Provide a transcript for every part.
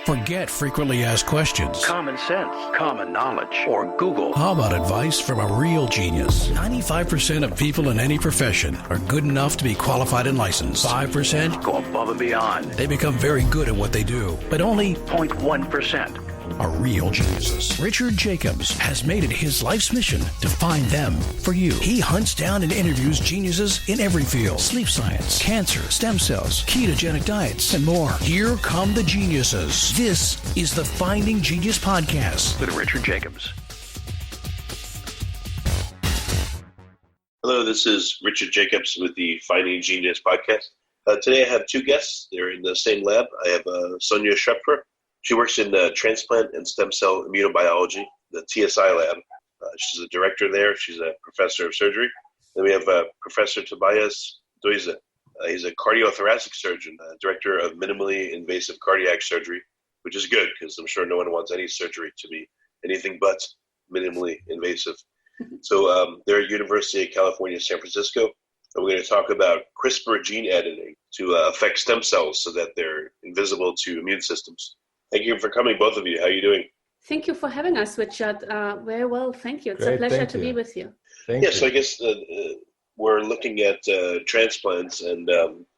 Forget frequently asked questions. Common sense, common knowledge, or Google. How about advice from a real genius? 95% of people in any profession are good enough to be qualified and licensed. 5% go above and beyond. They become very good at what they do, but only 0.1% are real geniuses. Richard Jacobs has made it his life's mission to find them for you. He hunts down and interviews geniuses in every field: sleep science, cancer, stem cells, ketogenic diets, and more. Here come the geniuses. This is the Finding Genius Podcast with Richard Jacobs. Hello, this is Richard Jacobs with the Finding Genius Podcast. Today I have two guests. They're in the same lab. I have Sonja Schrepfer. She works in Transplant and Stem Cell Immunobiology, the TSI Lab. She's a director there. She's a professor of surgery. Then we have Professor Tobias Doise. He's a cardiothoracic surgeon, director of minimally invasive cardiac surgery, which is good because I'm sure no one wants any surgery to be anything but minimally invasive. So they're at University of California, San Francisco. And we're going to talk about CRISPR gene editing to affect stem cells so that they're invisible to immune systems. Thank you for coming, both of you. How are you doing? Thank you for having us, Richard. Very well, thank you. It's Great, a pleasure to be with you. Thank you. So I guess we're looking at transplants, and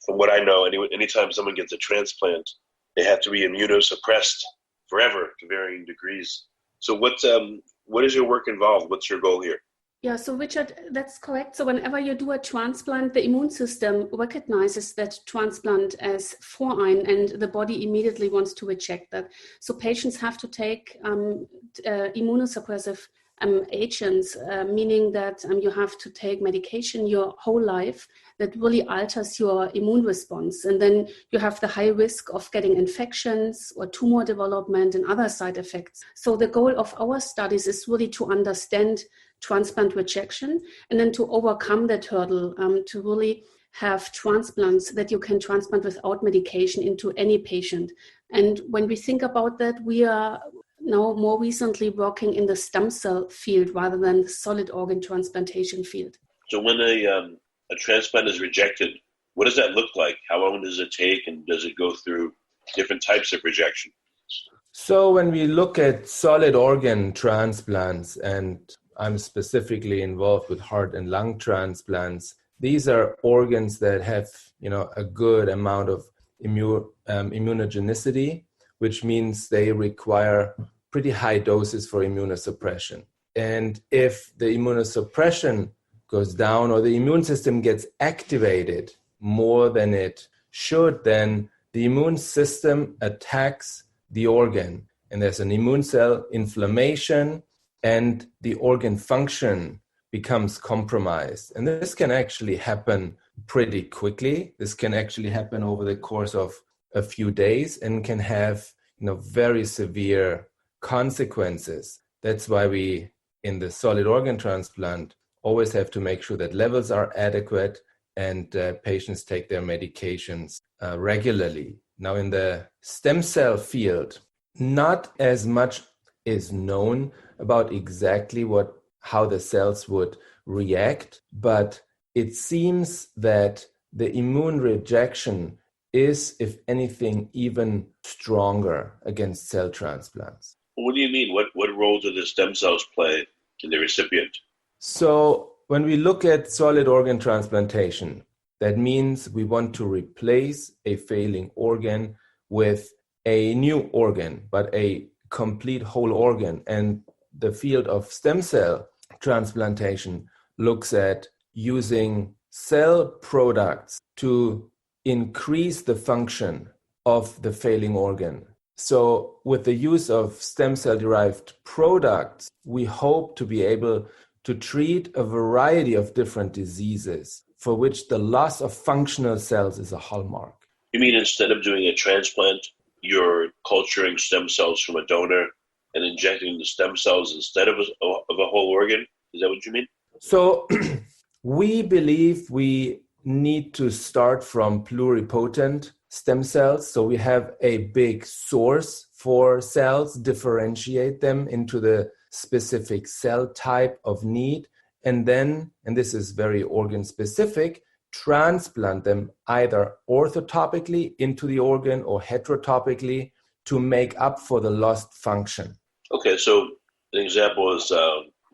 from what I know, anytime someone gets a transplant, they have to be immunosuppressed forever to varying degrees. So what is your work involved? What's your goal here? Yeah, so Richard, that's correct. So whenever you do a transplant, the immune system recognizes that transplant as foreign and the body immediately wants to reject that. So patients have to take immunosuppressive agents, meaning that you have to take medication your whole life that really alters your immune response. And then you have the high risk of getting infections or tumor development and other side effects. So the goal of our studies is really to understand transplant rejection and then to overcome that hurdle, to really have transplants that you can transplant without medication into any patient. And when we think about that, we are now more recently working in the stem cell field rather than the solid organ transplantation field. So when a transplant is rejected, what does that look like? How long does it take, and does it go through different types of rejection? So when we look at solid organ transplants, and I'm specifically involved with heart and lung transplants, these are organs that have, a good amount of immunogenicity, which means they require pretty high doses for immunosuppression. And if the immunosuppression goes down or the immune system gets activated more than it should, then the immune system attacks the organ. And there's an immune cell inflammation and the organ function becomes compromised. And this can actually happen pretty quickly. This can actually happen over the course of a few days and can have, very severe consequences. That's why we, in the solid organ transplant, always have to make sure that levels are adequate and patients take their medications regularly. Now, in the stem cell field, not as much is known about exactly how the cells would react, but it seems that the immune rejection is, if anything, even stronger against cell transplants. What do you mean? What role do the stem cells play in the recipient? So when we look at solid organ transplantation, that means we want to replace a failing organ with a new organ, but a complete whole organ. And the field of stem cell transplantation looks at using cell products to increase the function of the failing organ. So with the use of stem cell derived products, we hope to be able to treat a variety of different diseases for which the loss of functional cells is a hallmark. You mean instead of doing a transplant, you're culturing stem cells from a donor and injecting the stem cells instead of a whole organ? Is that what you mean? So we believe we need to start from pluripotent stem cells. So we have a big source for cells, differentiate them into the specific cell type of need, and then, and this is very organ specific, transplant them either orthotopically into the organ or heterotopically to make up for the lost function. Okay, so an example is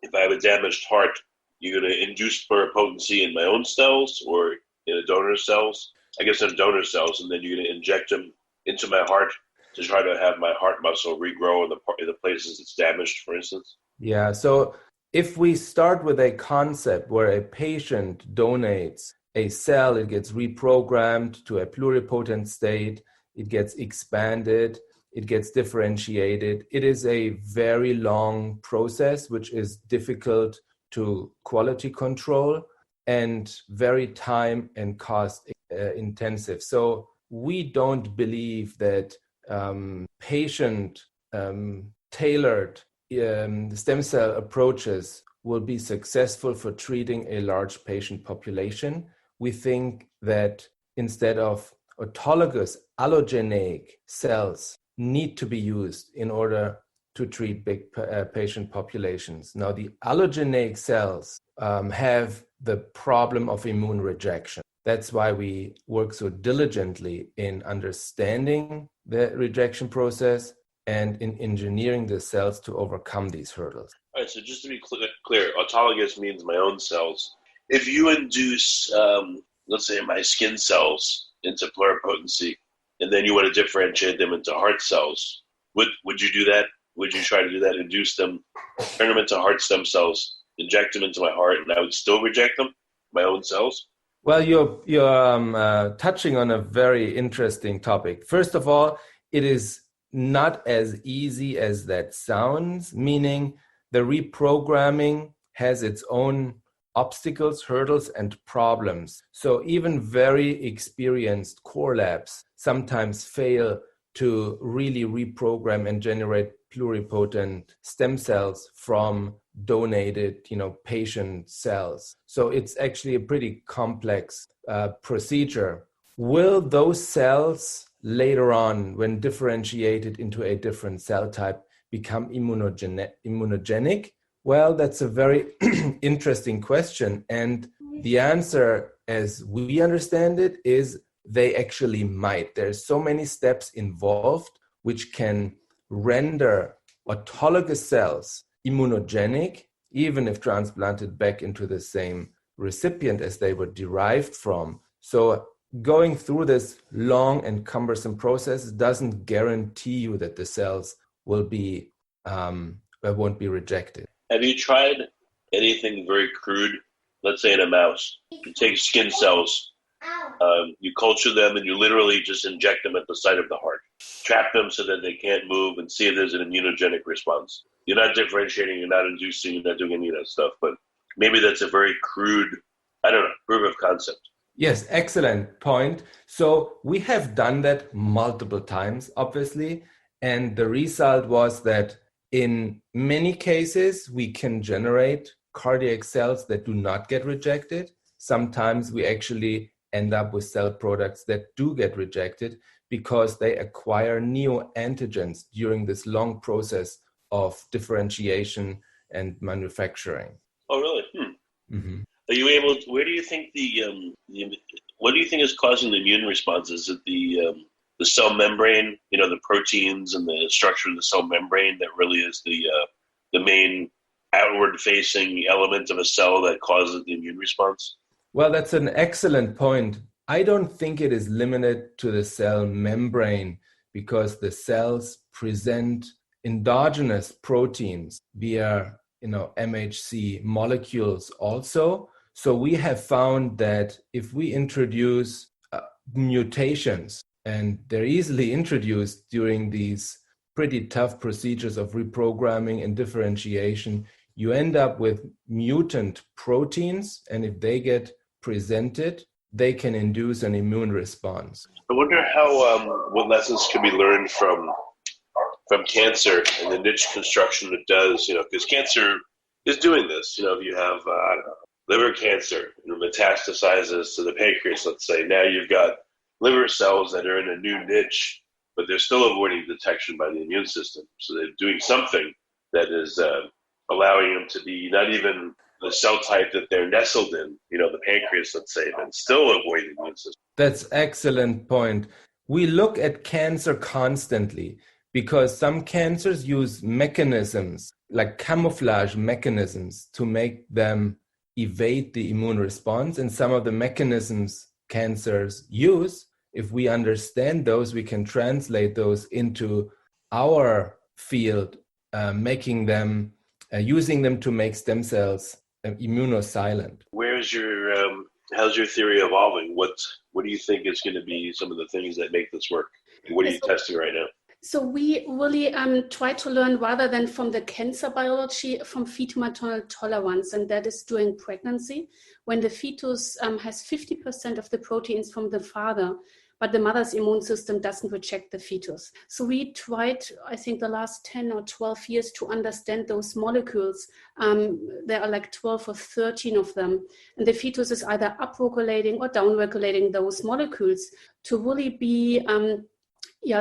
if I have a damaged heart, you're going to induce pluripotency in my own cells or in a donor's cells? I guess in donor cells, and then you're going to inject them into my heart to try to have my heart muscle regrow in the places it's damaged, for instance? Yeah, so if we start with a concept where a patient donates a cell, it gets reprogrammed to a pluripotent state, it gets expanded, it gets differentiated. It is a very long process, which is difficult to quality control and very time and cost intensive. So we don't believe that patient tailored stem cell approaches will be successful for treating a large patient population. We think that instead of autologous allogeneic cells need to be used in order to treat big patient populations. Now, the allogeneic cells have the problem of immune rejection. That's why we work so diligently in understanding the rejection process and in engineering the cells to overcome these hurdles. All right, so just to be clear, autologous means my own cells. If you induce, let's say, my skin cells into pluripotency, and then you want to differentiate them into heart cells, would you do that? Would you try to do that, induce them, turn them into heart stem cells, inject them into my heart, and I would still reject them, my own cells? Well, you're touching on a very interesting topic. First of all, it is not as easy as that sounds, meaning the reprogramming has its own obstacles, hurdles, and problems. So even very experienced core labs sometimes fail to really reprogram and generate pluripotent stem cells from donated, patient cells. So it's actually a pretty complex procedure. Will those cells later on, when differentiated into a different cell type, become immunogenic? Well, that's a very interesting question. And the answer, as we understand it, is they actually might. There's so many steps involved which can render autologous cells immunogenic, even if transplanted back into the same recipient as they were derived from. So going through this long and cumbersome process doesn't guarantee you that the cells won't be rejected. Have you tried anything very crude? Let's say in a mouse, you take skin cells, you culture them, and you literally just inject them at the site of the heart. Trap them so that they can't move and see if there's an immunogenic response. You're not differentiating, you're not inducing, you're not doing any of that stuff, but maybe that's a very crude, proof of concept. Yes, excellent point. So we have done that multiple times, obviously, and the result was that in many cases, we can generate cardiac cells that do not get rejected. Sometimes we actually end up with cell products that do get rejected because they acquire neoantigens during this long process of differentiation and manufacturing. Oh, really? Mm-hmm. Are you able to, where do you think what do you think is causing the immune response? Is it the cell membrane, the proteins and the structure of the cell membrane that really is the main outward-facing element of a cell that causes the immune response? Well, that's an excellent point. I don't think it is limited to the cell membrane because the cells present endogenous proteins via, MHC molecules also. So we have found that if we introduce mutations, and they're easily introduced during these pretty tough procedures of reprogramming and differentiation, you end up with mutant proteins, and if they get presented, they can induce an immune response. I wonder how what lessons can be learned from cancer and the niche construction it does, because cancer is doing this. If you have liver cancer and metastasizes to the pancreas, let's say, now you've got liver cells that are in a new niche, but they're still avoiding detection by the immune system. So they're doing something that is allowing them to be not even the cell type that they're nestled in, the pancreas, let's say, but still avoid the immune system. That's excellent point. We look at cancer constantly because some cancers use mechanisms, like camouflage mechanisms, to make them evade the immune response. And some of the mechanisms cancers use, if we understand those, we can translate those into our field, making them, using them to make stem cells immunosilent. How's your theory evolving? What do you think is going to be some of the things that make this work? And what are you testing right now? So we really try to learn, rather than from the cancer biology, from fetomaternal tolerance, and that is during pregnancy, when the fetus has 50% of the proteins from the father, but the mother's immune system doesn't reject the fetus. So we tried, I think, the last 10 or 12 years to understand those molecules. There are like 12 or 13 of them. And the fetus is either upregulating or downregulating those molecules to really be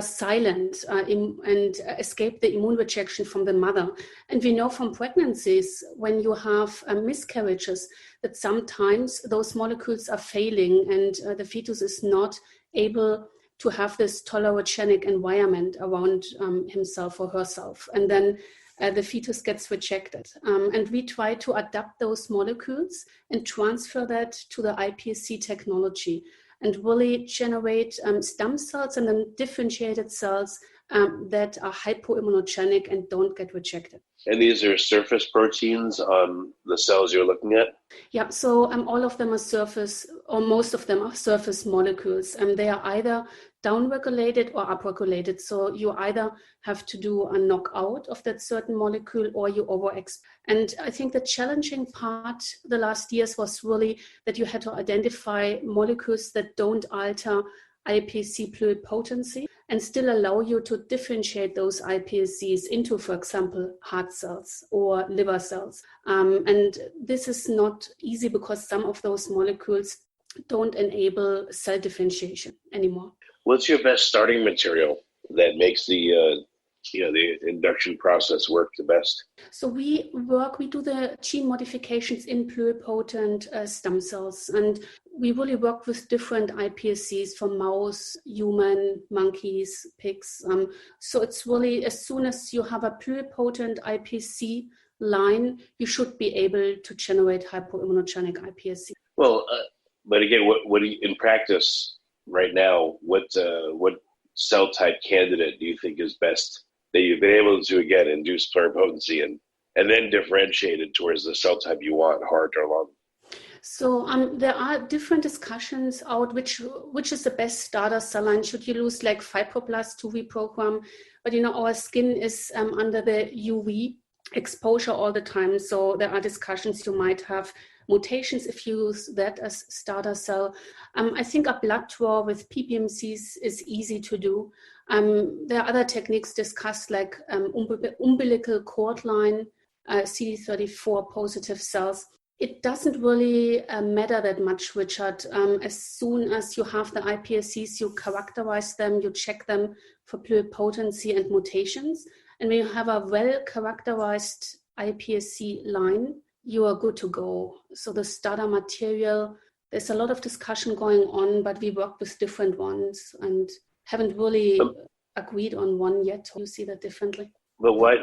silent and escape the immune rejection from the mother. And we know from pregnancies, when you have miscarriages, that sometimes those molecules are failing and the fetus is not able to have this tolerogenic environment around himself or herself. And then the fetus gets rejected. And we try to adapt those molecules and transfer that to the iPSC technology and really generate stem cells and then differentiated cells that are hypo-immunogenic and don't get rejected. And these are surface proteins on the cells you're looking at? Yeah, so all of them are surface, or most of them are surface molecules. They are either downregulated or upregulated. So you either have to do a knockout of that certain molecule or you overexpress. And I think the challenging part the last years was really that you had to identify molecules that don't alter iPSC pluripotency and still allow you to differentiate those iPSCs into, for example, heart cells or liver cells. And this is not easy because some of those molecules don't enable cell differentiation anymore. What's your best starting material that makes the induction process work the best? So we do the gene modifications in pluripotent stem cells, and we really work with different iPSCs from mouse, human, monkeys, pigs. So it's really, as soon as you have a pluripotent iPSC line, you should be able to generate hypo-immunogenic iPSC. Well, but again, what do you, in practice right now, what cell type candidate do you think is best that you've been able to, again, induce pluripotency and then differentiate it towards the cell type you want, heart or lung? So there are different discussions out which is the best starter cell line. Should you use like fibroblasts to reprogram? But our skin is under the UV exposure all the time. So there are discussions you might have mutations if you use that as starter cell. I think a blood draw with PBMCs is easy to do. There are other techniques discussed like umbilical cord line, CD34 positive cells. It doesn't really matter that much, Richard. As soon as you have the iPSCs, you characterize them, you check them for pluripotency and mutations. And when you have a well-characterized iPSC line, you are good to go. So the starter material, there's a lot of discussion going on, but we work with different ones and haven't really agreed on one yet. You see that differently? But why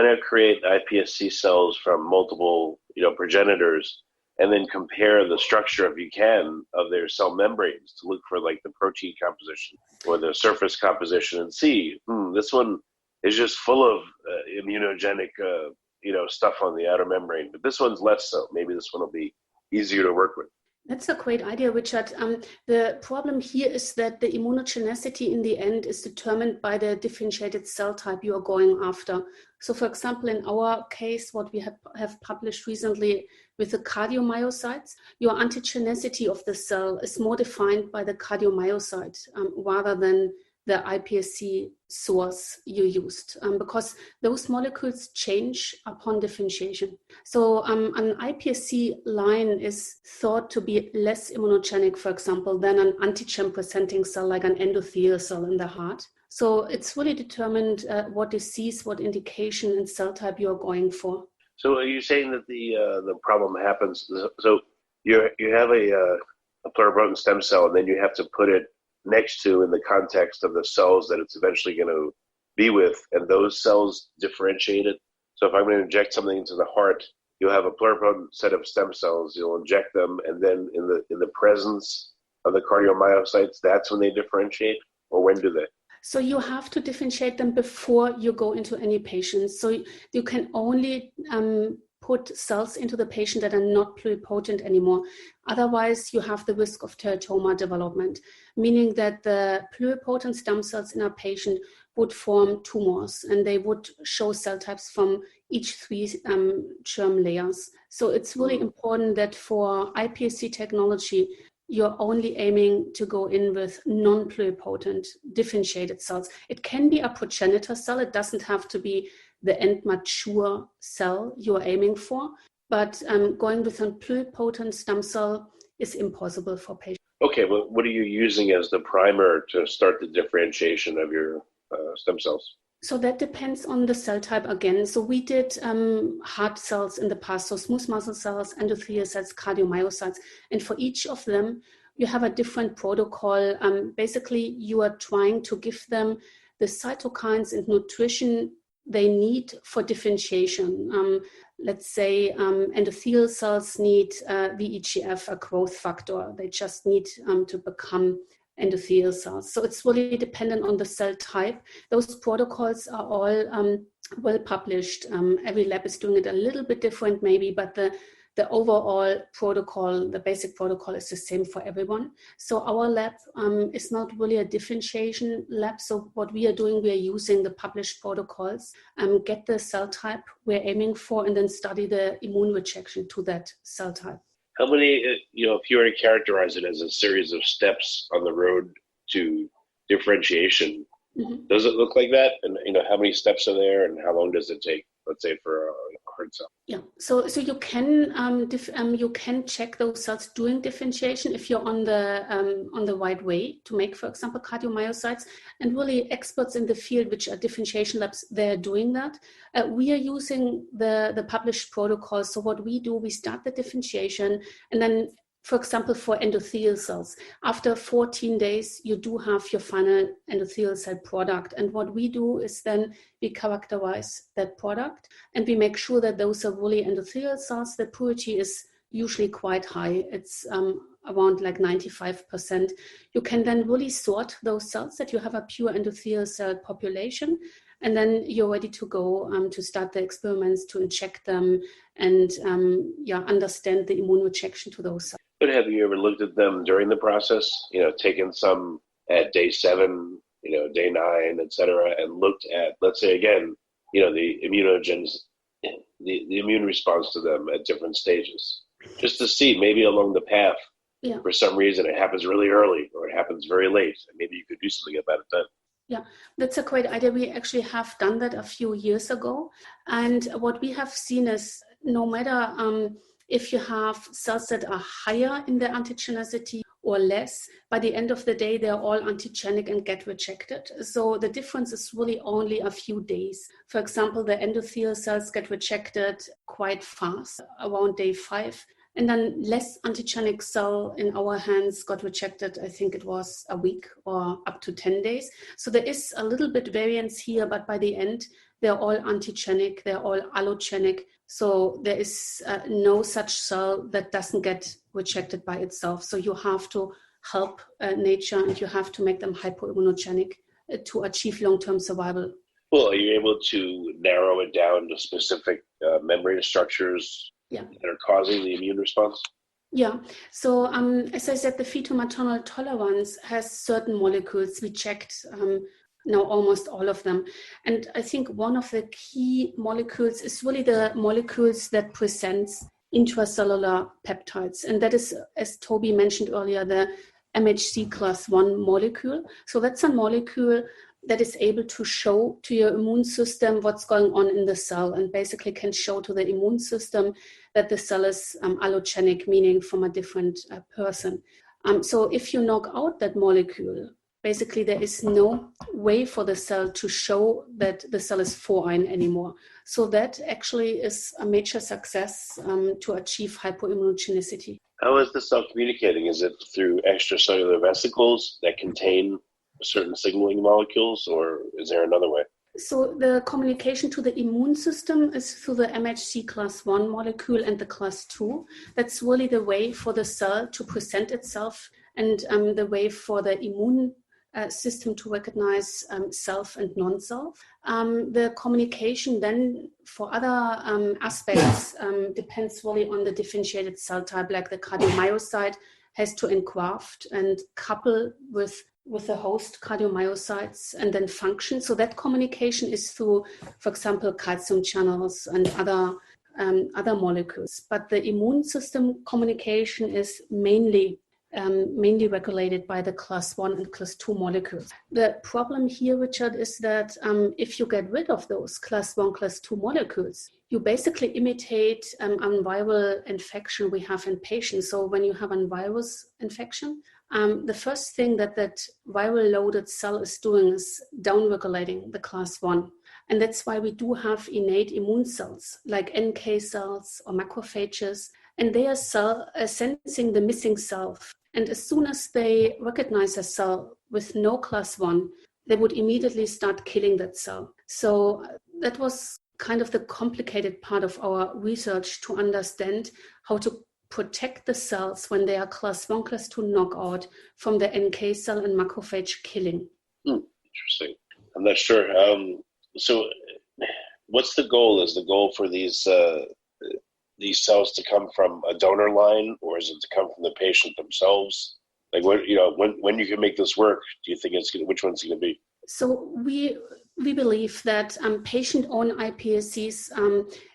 not create iPSC cells from multiple progenitors and then compare the structure, if you can, of their cell membranes to look for like the protein composition or the surface composition and see, this one is just full of immunogenic stuff on the outer membrane, but this one's less so. Maybe this one will be easier to work with. That's a great idea, Richard. The problem here is that the immunogenicity in the end is determined by the differentiated cell type you are going after. So for example, in our case, what we have published recently with the cardiomyocytes, your antigenicity of the cell is more defined by the cardiomyocyte rather than the iPSC source you used, because those molecules change upon differentiation. So an iPSC line is thought to be less immunogenic, for example, than an antigen-presenting cell like an endothelial cell in the heart. So it's really determined what disease, what indication and cell type you're going for. So are you saying that the problem happens, so you have a pluripotent stem cell and then you have to put it next to in the context of the cells that it's eventually going to be with, and those cells differentiated. So if I'm going to inject something into the heart, you'll have a pluripotent set of stem cells, you'll inject them, and then in the presence of the cardiomyocytes, that's when they differentiate, or when do they? So you have to differentiate them before you go into any patients. So you can only put cells into the patient that are not pluripotent anymore. Otherwise, you have the risk of teratoma development, meaning that the pluripotent stem cells in a patient would form tumors, and they would show cell types from each 3 germ layers. So it's really important that for iPSC technology, you're only aiming to go in with non-pluripotent differentiated cells. It can be a progenitor cell. It doesn't have to be the end mature cell you're aiming for, but going with a pluripotent stem cell is impossible for patients. Okay, well, what are you using as the primer to start the differentiation of your stem cells? So that depends on the cell type again. So we did heart cells in the past, so smooth muscle cells, endothelial cells, cardiomyocytes. And for each of them, you have a different protocol. Basically, you are trying to give them the cytokines and nutrition they need for differentiation. Let's say endothelial cells need VEGF, a growth factor. They just need to become endothelial cells. So it's really dependent on the cell type. Those protocols are all well published. Every lab is doing it a little bit different maybe, but the overall protocol, the basic protocol is the same for everyone. So our lab is not really a differentiation lab. So what we are doing, we are using the published protocols, get the cell type we're aiming for, and then study the immune rejection to that cell type. How many, if you were to characterize it as a series of steps on the road to differentiation, does it look like that? And, how many steps are there and how long does it take, let's say, for a heart cell? Yeah, so you can check those cells doing differentiation if you're on the right way to make, for example, cardiomyocytes. And really experts in the field, which are differentiation labs, they're doing that. We are using the published protocols. So what we do, we start the differentiation, and then, for example, for endothelial cells, after 14 days, you do have your final endothelial cell product. And what we do is then we characterize that product and we make sure that those are really endothelial cells. The purity is usually quite high. It's around like 95%. You can then really sort those cells that you have a pure endothelial cell population. And then you're ready to go to start the experiments, to inject them and understand the immune rejection to those cells. But have you ever looked at them during the process, taken some at day 7, day 9, et cetera, and looked at, let's say again, the immunogens, the immune response to them at different stages, just to see maybe along the path, for some reason it happens really early or it happens very late, and maybe you could do something about it then. Yeah, that's a great idea. We actually have done that a few years ago. And what we have seen is no matter if you have cells that are higher in their antigenicity or less, by the end of the day, they're all antigenic and get rejected. So the difference is really only a few days. For example, the endothelial cells get rejected quite fast, around day 5. And then less antigenic cell in our hands got rejected, I think it was a week or up to 10 days. So there is a little bit variance here, but by the end, they're all antigenic, they're all allogenic. So there is no such cell that doesn't get rejected by itself. So you have to help nature and you have to make them hypo-immunogenic to achieve long-term survival. Well, are you able to narrow it down to specific membrane structures that are causing the immune response? Yeah. So as I said, the fetomaternal tolerance has certain molecules. We checked now almost all of them. And I think one of the key molecules is really the molecules that presents intracellular peptides. And that is, as Toby mentioned earlier, the MHC class 1 molecule. So that's a molecule that is able to show to your immune system what's going on in the cell and basically can show to the immune system that the cell is allogenic, meaning from a different person. So if you knock out that molecule, basically there is no way for the cell to show that the cell is 4-ein anymore. So that actually is a major success to achieve hypo-immunogenicity. How is the cell communicating? Is it through extracellular vesicles that contain certain signaling molecules, or is there another way? So the communication to the immune system is through the MHC class 1 molecule and the class 2. That's really the way for the cell to present itself and the way for the immune system to recognize self and non-self. The communication then for other aspects depends really on the differentiated cell type, like the cardiomyocyte has to engraft and couple with the host cardiomyocytes and then function. So that communication is through, for example, calcium channels and other molecules. But the immune system communication is mainly regulated by the class 1 and class 2 molecules. The problem here, Richard, is that if you get rid of those class 1, class 2 molecules, you basically imitate a viral infection we have in patients. So when you have a virus infection, the first thing that viral loaded cell is doing is downregulating the class 1. And that's why we do have innate immune cells like NK cells or macrophages, and they are sensing the missing self. And as soon as they recognize a cell with no class 1, they would immediately start killing that cell. So that was kind of the complicated part of our research, to understand how to protect the cells when they are class 1, class 2 knockout from the NK cell and macrophage killing. Interesting. I'm not sure. So what's the goal? Is the goal for these cells to come from a donor line, or is it to come from the patient themselves? Like, when you can make this work, do you think which one's going to be? So we believe that patient-owned iPSCs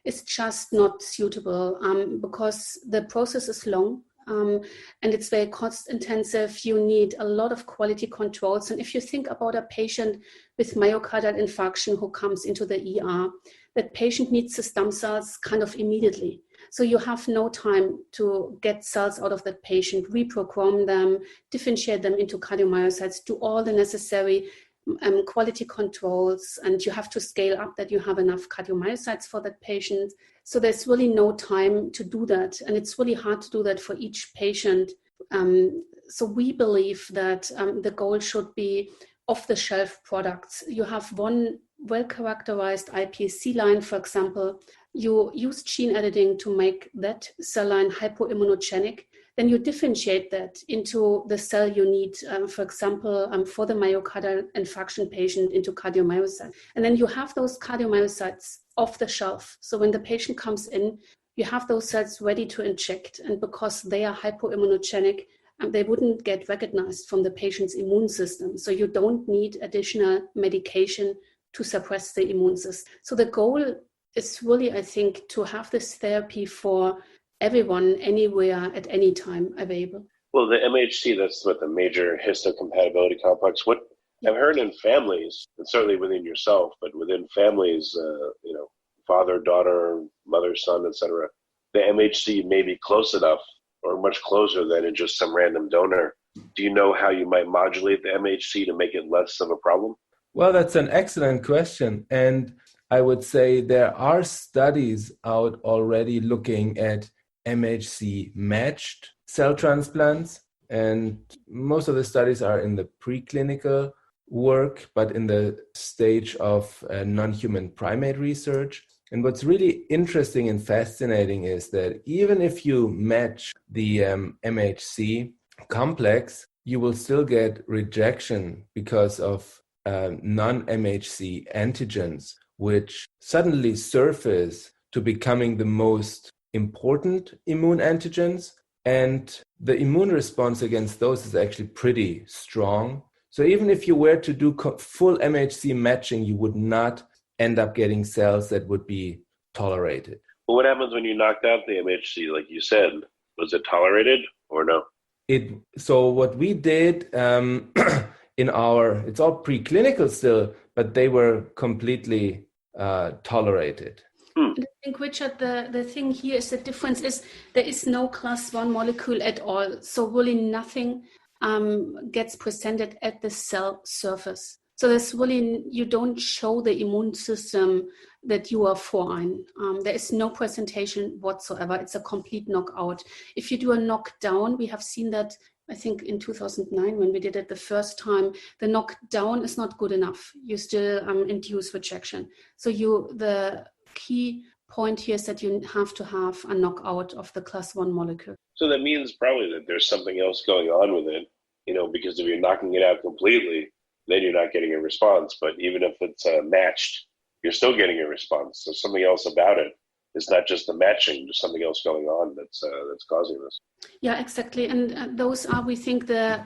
is just not suitable because the process is long and it's very cost-intensive. You need a lot of quality controls. And if you think about a patient with myocardial infarction who comes into the ER, that patient needs the stem cells kind of immediately. So you have no time to get cells out of that patient, reprogram them, differentiate them into cardiomyocytes, do all the necessary quality controls, and you have to scale up that you have enough cardiomyocytes for that patient. So there's really no time to do that, and it's really hard to do that for each patient. So we believe that the goal should be off-the-shelf products. You have one well-characterized iPSC line, for example. You use gene editing to make that cell line hypo-immunogenic. Then you differentiate that into the cell you need, for example, for the myocardial infarction patient, into cardiomyocytes. And then you have those cardiomyocytes off the shelf. So when the patient comes in, you have those cells ready to inject. And because they are hypo-immunogenic, they wouldn't get recognized from the patient's immune system. So you don't need additional medication to suppress the immune system. So the goal is really, I think, to have this therapy for everyone, anywhere, at any time available. Well, the MHC, that's what the major histocompatibility complex. What I've heard in families, and certainly within yourself, but within families, father, daughter, mother, son, etc., the MHC may be close enough or much closer than in just some random donor. Do you know how you might modulate the MHC to make it less of a problem? Well, that's an excellent question. And I would say there are studies out already looking at MHC matched cell transplants. And most of the studies are in the preclinical work, but in the stage of non-human primate research. And what's really interesting and fascinating is that even if you match the MHC complex, you will still get rejection because of non-MHC antigens, which suddenly surface to becoming the most important immune antigens. And the immune response against those is actually pretty strong. So even if you were to do full MHC matching, you would not end up getting cells that would be tolerated. Well, what happens when you knocked out the MHC, like you said? Was it tolerated or no? So what we did it's all preclinical still, but they were completely tolerated. I think, Richard, the thing here is the difference is there is no class 1 molecule at all. So really nothing gets presented at the cell surface. So there's really, you don't show the immune system that you are foreign. There is no presentation whatsoever. It's a complete knockout. If you do a knockdown, we have seen that, I think in 2009 when we did it the first time, the knockdown is not good enough. You still induce rejection. So the key point here is that you have to have a knockout of the class 1 molecule. So that means probably that there's something else going on with it, because if you're knocking it out completely, then you're not getting a response. But even if it's matched, you're still getting a response. So something else about it. It's not just the matching, there's something else going on that's causing this. Yeah, exactly. And those are, we think, the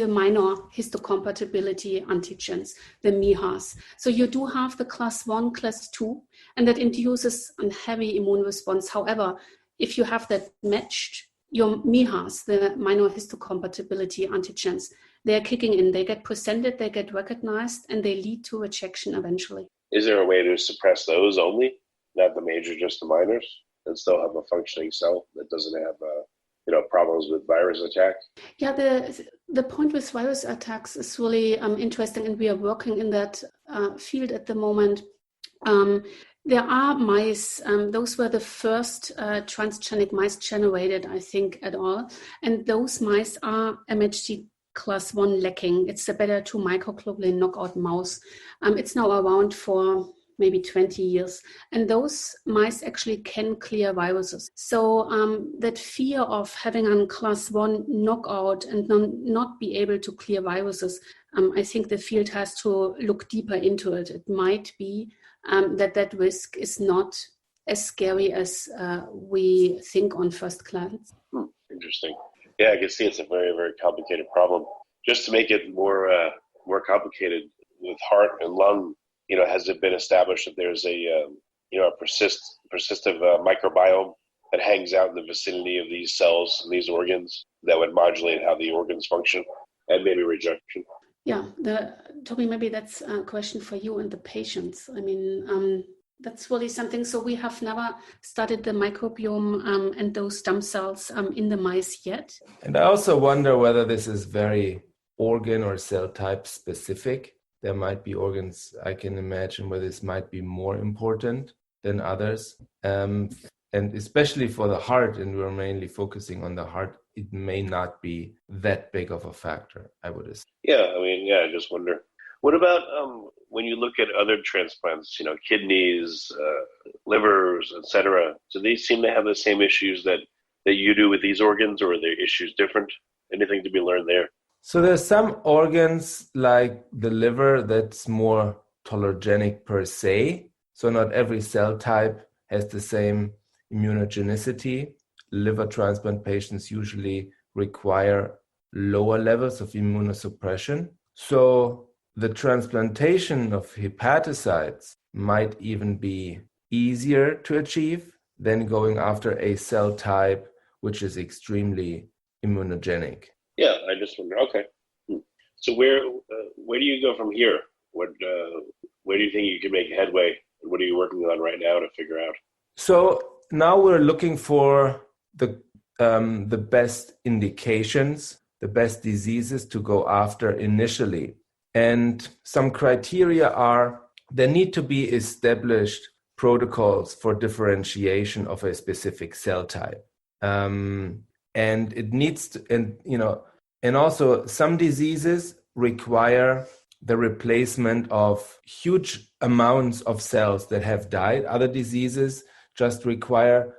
minor histocompatibility antigens, the MIHAs. So you do have the class 1, class 2, and that induces a heavy immune response. However, if you have that matched, your MIHAs, the minor histocompatibility antigens, they're kicking in. They get presented, they get recognized, and they lead to rejection eventually. Is there a way to suppress those only? Not the major, just the minors, and still have a functioning cell that doesn't have, problems with virus attack? Yeah, the point with virus attacks is really interesting, and we are working in that field at the moment. There are mice, those were the first transgenic mice generated, I think, at all. And those mice are MHC class 1 lacking. It's a beta 2 microglobulin knockout mouse. It's now around for maybe 20 years. And those mice actually can clear viruses. So that fear of having a class 1 knockout and not be able to clear viruses, I think the field has to look deeper into it. It might be that risk is not as scary as we think on first glance. Interesting. Yeah, I can see it's a very, very complicated problem. Just to make it more complicated with heart and lung, has it been established that there's a persistent microbiome that hangs out in the vicinity of these cells and these organs that would modulate how the organs function and maybe rejection? Yeah, Toby, maybe that's a question for you and the patients. I mean, that's really something. So we have never studied the microbiome and those stem cells in the mice yet. And I also wonder whether this is very organ or cell type specific. There might be organs, I can imagine, where this might be more important than others. And especially for the heart, and we're mainly focusing on the heart, it may not be that big of a factor, I would assume. Yeah, I just wonder. What about when you look at other transplants, kidneys, livers, etc.? Do they seem to have the same issues that you do with these organs, or are their issues different? Anything to be learned there? So there's some organs like the liver that's more tolerogenic per se. So not every cell type has the same immunogenicity. Liver transplant patients usually require lower levels of immunosuppression. So the transplantation of hepatocytes might even be easier to achieve than going after a cell type which is extremely immunogenic. Yeah, I just wonder. Okay, so where do you go from here? Where do you think you can make headway? What are you working on right now to figure out? So now we're looking for the best indications, the best diseases to go after initially. And some criteria are there need to be established protocols for differentiation of a specific cell type. And it needs to, and also some diseases require the replacement of huge amounts of cells that have died. Other diseases just require,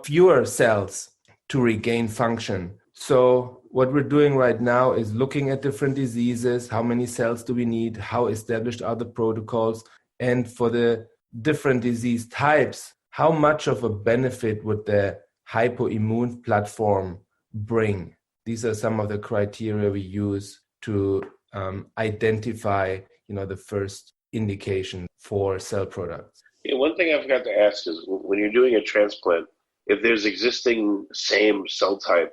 fewer cells to regain function. So what we're doing right now is looking at different diseases. How many cells do we need? How established are the protocols? And for the different disease types, how much of a benefit would the hypo-immune platform bring? These are some of the criteria we use to identify, the first indication for cell products. Yeah, one thing I forgot to ask is when you're doing a transplant, if there's existing same cell type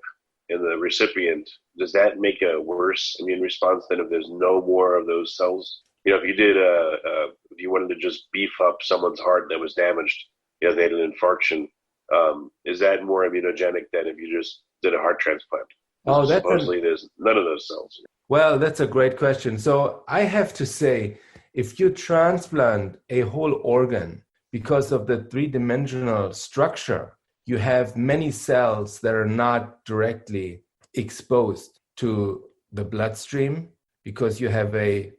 in the recipient, does that make a worse immune response than if there's no more of those cells? If you did if you wanted to just beef up someone's heart that was damaged, they had an infarction, is that more immunogenic than if you just did a heart transplant? Supposedly there's none of those cells. Well, that's a great question. So I have to say, if you transplant a whole organ, because of the three-dimensional structure, you have many cells that are not directly exposed to the bloodstream because you have a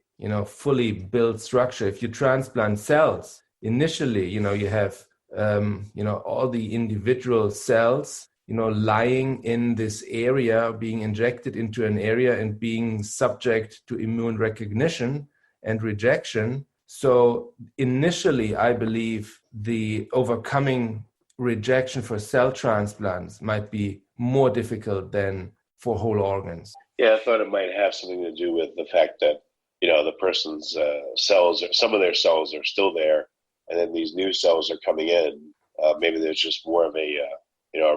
fully built structure. If you transplant cells, initially, you have all the individual cells lying in this area, being injected into an area and being subject to immune recognition and rejection. So initially, I believe the overcoming rejection for cell transplants might be more difficult than for whole organs. Yeah, I thought it might have something to do with the fact that, the person's cells, some of their cells are still there, and then these new cells are coming in. Maybe there's just more of a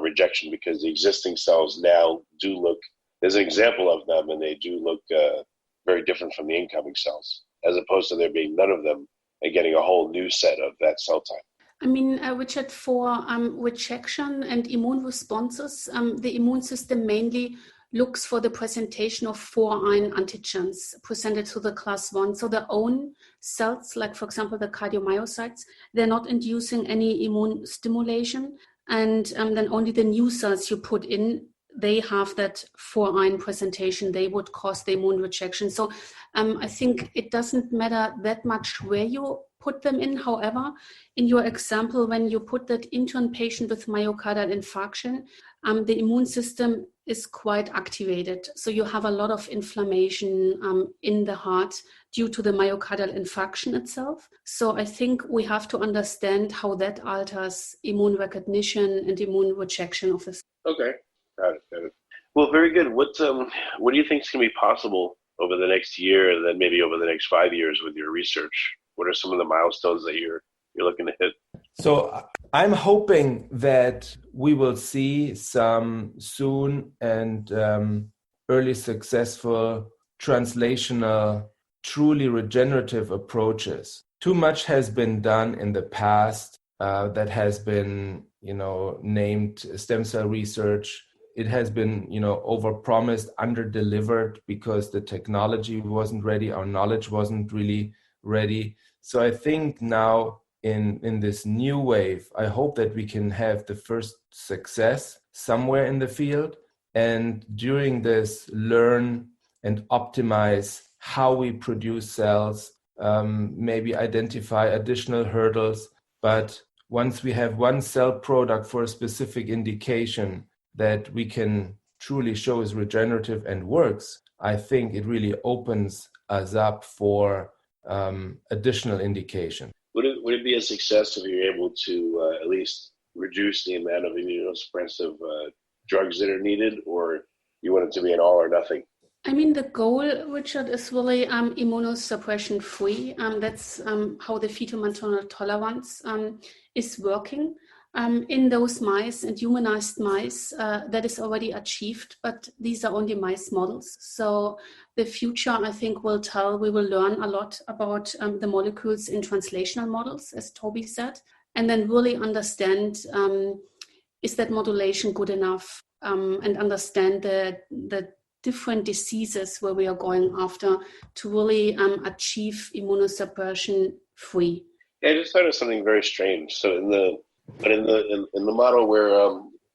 rejection because the existing cells now do look, there's an example of them, and they do look very different from the incoming cells, as opposed to there being none of them and getting a whole new set of that cell type. I mean, Richard, for rejection and immune responses, the immune system mainly looks for the presentation of 4-ion antigens presented to the class 1. So their own cells, like for example the cardiomyocytes, they're not inducing any immune stimulation. And then only the new cells you put in, they have that 4-ion presentation. They would cause the immune rejection. So I think it doesn't matter that much where you put them in. However, in your example, when you put that into a patient with myocardial infarction, the immune system is quite activated. So you have a lot of inflammation in the heart due to the myocardial infarction itself. So I think we have to understand how that alters immune recognition and immune rejection of the cell. Okay, got it. Well, very good. What do you think is going to be possible over the next year and then maybe over the next 5 years with your research? What are some of the milestones that you're looking to hit? So I'm hoping that we will see some soon and early successful translational, truly regenerative approaches. Too much has been done in the past that has been, named stem cell research. It has been, overpromised, underdelivered because the technology wasn't ready, our knowledge wasn't really ready. So I think now in this new wave, I hope that we can have the first success somewhere in the field, and during this learn and optimize how we produce cells, maybe identify additional hurdles. But once we have one cell product for a specific indication that we can truly show is regenerative and works, I think it really opens us up for additional indication. Would it be a success if you're able to at least reduce the amount of immunosuppressive drugs that are needed, or you want it to be an all or nothing? I mean, the goal, Richard, is really immunosuppression free. That's how the fetomaternal tolerance is working. In those mice and humanized mice, that is already achieved, but these are only mice models. So the future, I think, will tell. We will learn a lot about the molecules in translational models, as Toby said, and then really understand, is that modulation good enough, and understand the different diseases where we are going after to really achieve immunosuppression free. Yeah, I just thought of something very strange. So in the model where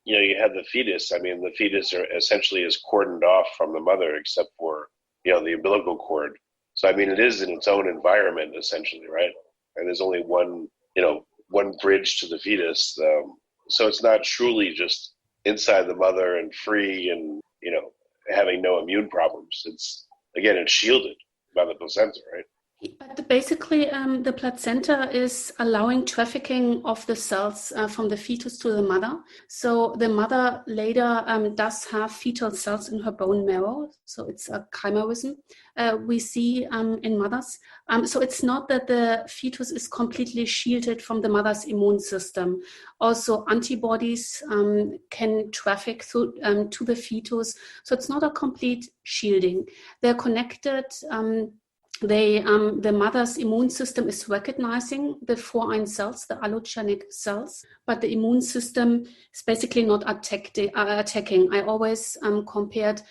you have the fetus, I mean the fetus essentially is cordoned off from the mother except for the umbilical cord. So I mean it is in its own environment essentially, right? And there's only one bridge to the fetus, so it's not truly just inside the mother and free and having no immune problems. It's shielded by the placenta, right? But basically, the placenta is allowing trafficking of the cells from the fetus to the mother. So the mother later does have fetal cells in her bone marrow. So it's a chimerism we see in mothers. So it's not that the fetus is completely shielded from the mother's immune system. Also, antibodies can traffic through to the fetus. So it's not a complete shielding. They're connected. The mother's immune system is recognizing the 4-ion cells, the allogenic cells, but the immune system is basically not attacking. I always compared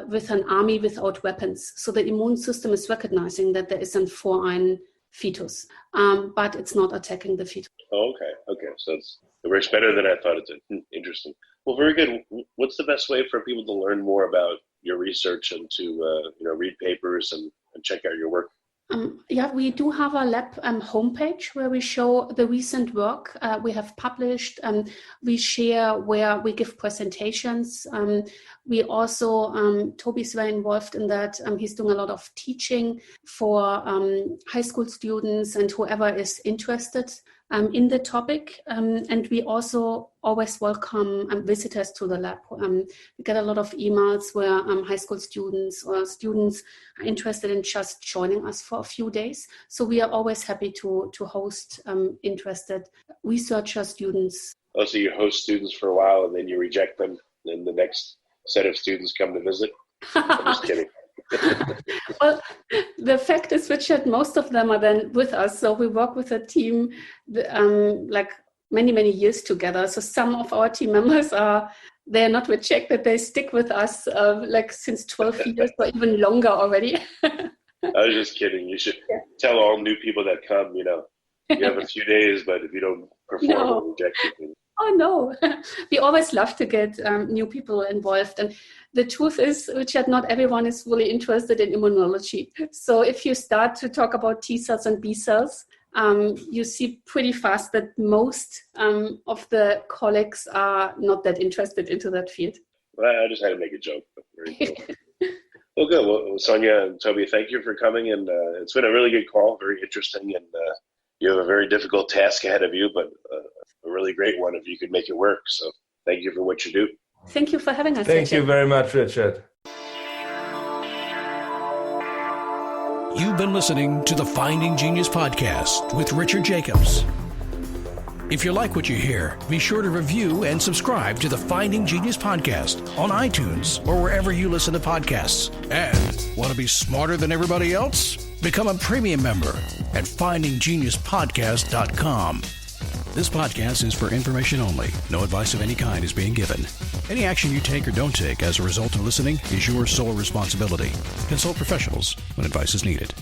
with an army without weapons. So the immune system is recognizing that there is a foreign fetus, but it's not attacking the fetus. Oh, okay. So it works better than I thought it did. Interesting. Well, very good. What's the best way for people to learn more about your research and to read papers and check out your work? We do have a lab homepage where we show the recent work we have published. We share where we give presentations. We also, Toby's very involved in that. He's doing a lot of teaching for high school students and whoever is interested in the topic. And we also always welcome visitors to the lab. We get a lot of emails where high school students or students are interested in just joining us for a few days. So we are always happy to host interested researcher students. Oh, so you host students for a while and then you reject them, and the next set of students come to visit? I'm just kidding. Well, the fact is, Richard, most of them are then with us. So we work with a team like many years together. So some of our team members they're not rejected. They stick with us like since 12 years or even longer already. I was just kidding. You should tell all new people that come, you have a few days, but if you don't perform, we'll reject you. Oh, no. We always love to get new people involved. And the truth is, Richard, not everyone is really interested in immunology. So if you start to talk about T cells and B cells, you see pretty fast that most of the colleagues are not that interested into that field. Well, I just had to make a joke. But very cool. Well, good. Well, Sonja and Toby, thank you for coming. And it's been a really good call, very interesting. And you have a very difficult task ahead of you, but a really great one if you could make it work. So thank you for what you do. Thank you for having us. Thank you very much, Richard. You've been listening to the Finding Genius podcast with Richard Jacobs. If you like what you hear, be sure to review and subscribe to the Finding Genius podcast on iTunes or wherever you listen to podcasts. And want to be smarter than everybody else? Become a premium member at findinggeniuspodcast.com. This podcast is for information only. No advice of any kind is being given. Any action you take or don't take as a result of listening is your sole responsibility. Consult professionals when advice is needed.